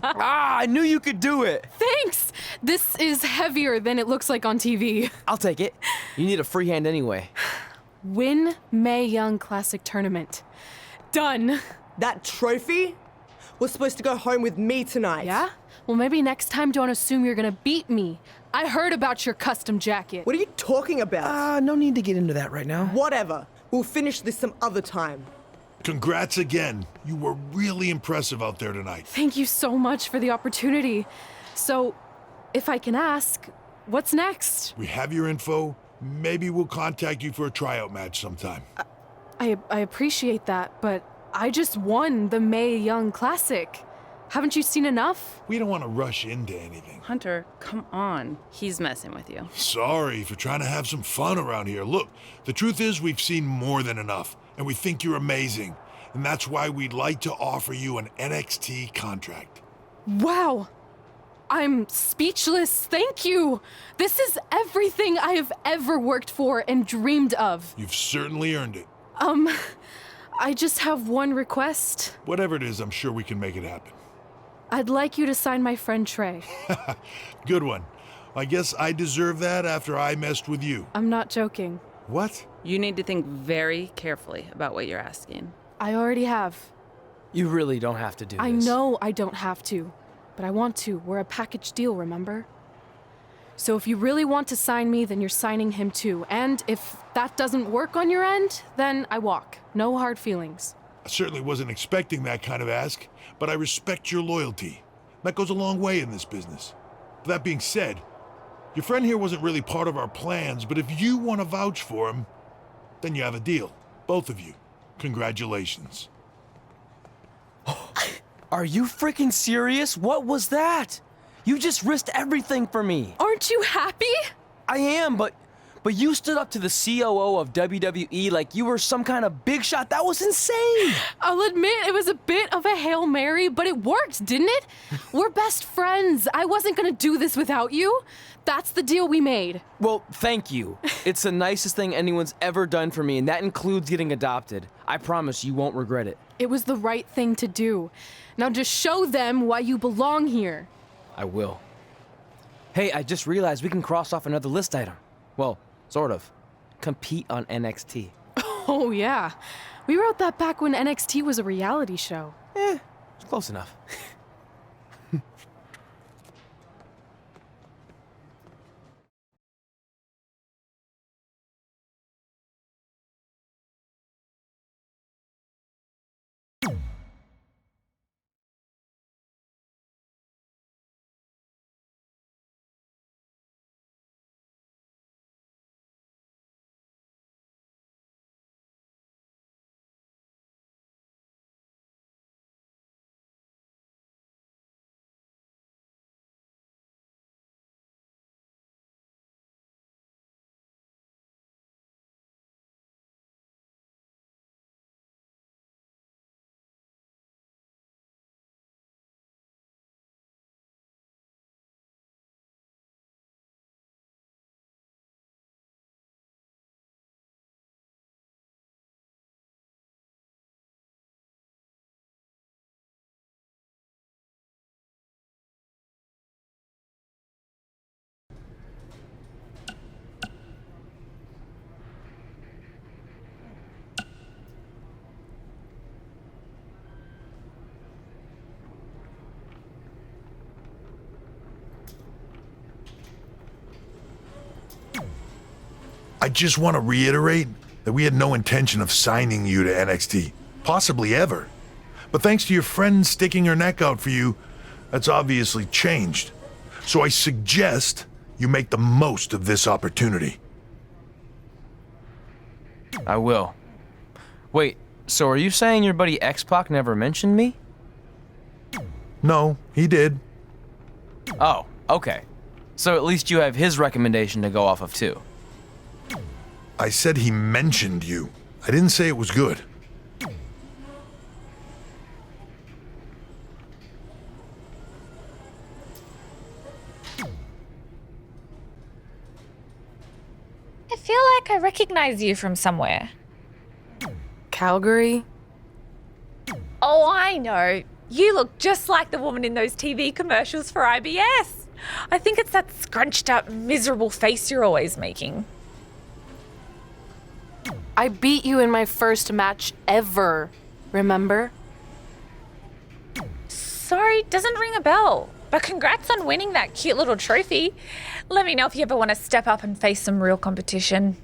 I knew you could do it. Thanks! This is heavier than it looks like on TV. I'll take it. You need a free hand anyway. Win Mae Young Classic Tournament. Done. That trophy was supposed to go home with me tonight. Yeah? Well, maybe next time don't assume you're gonna beat me. I heard about your custom jacket. What are you talking about? No need to get into that right now. Whatever. We'll finish this some other time. Congrats again. You were really impressive out there tonight. Thank you so much for the opportunity. So, if I can ask, what's next? We have your info. Maybe we'll contact you for a tryout match sometime. I appreciate that, but I just won the Mae Young Classic. Haven't you seen enough? We don't want to rush into anything. Hunter, come on. He's messing with you. Sorry for trying to have some fun around here. Look, the truth is we've seen more than enough, and we think you're amazing. And that's why we'd like to offer you an NXT contract. Wow. I'm speechless. Thank you. This is everything I have ever worked for and dreamed of. You've certainly earned it. I just have one request. Whatever it is, I'm sure we can make it happen. I'd like you to sign my friend Trey. Good one. I guess I deserve that after I messed with you. I'm not joking. What? You need to think very carefully about what you're asking. I already have. You really don't have to do this. I know I don't have to, but I want to. We're a package deal, remember? So if you really want to sign me, then you're signing him too. And if that doesn't work on your end, then I walk. No hard feelings. I certainly wasn't expecting that kind of ask, but I respect your loyalty. That goes a long way in this business. That being said, your friend here wasn't really part of our plans, but if you want to vouch for him, then you have a deal. Both of you. Congratulations. Are you freaking serious? What was that? You just risked everything for me. Aren't you happy? I am, but you stood up to the COO of WWE like you were some kind of big shot. That was insane. I'll admit it was a bit of a Hail Mary, but it worked, didn't it? We're best friends. I wasn't gonna do this without you. That's the deal we made. Well, thank you. It's the nicest thing anyone's ever done for me, and that includes getting adopted. I promise you won't regret it. It was the right thing to do. Now just show them why you belong here. I will. Hey, I just realized we can cross off another list item. Well, sort of. Compete on NXT. Oh, yeah. We wrote that back when NXT was a reality show. It's close enough. I just want to reiterate that we had no intention of signing you to NXT, possibly ever. But thanks to your friend sticking her neck out for you, that's obviously changed. So I suggest you make the most of this opportunity. I will. Wait, so are you saying your buddy X-Pac never mentioned me? No, he did. Oh, okay. So at least you have his recommendation to go off of too. I said he mentioned you. I didn't say it was good. I feel like I recognize you from somewhere. Calgary? Oh, I know. You look just like the woman in those TV commercials for IBS. I think it's that scrunched up, miserable face you're always making. I beat you in my first match ever, remember? Sorry, doesn't ring a bell. But congrats on winning that cute little trophy. Let me know if you ever want to step up and face some real competition.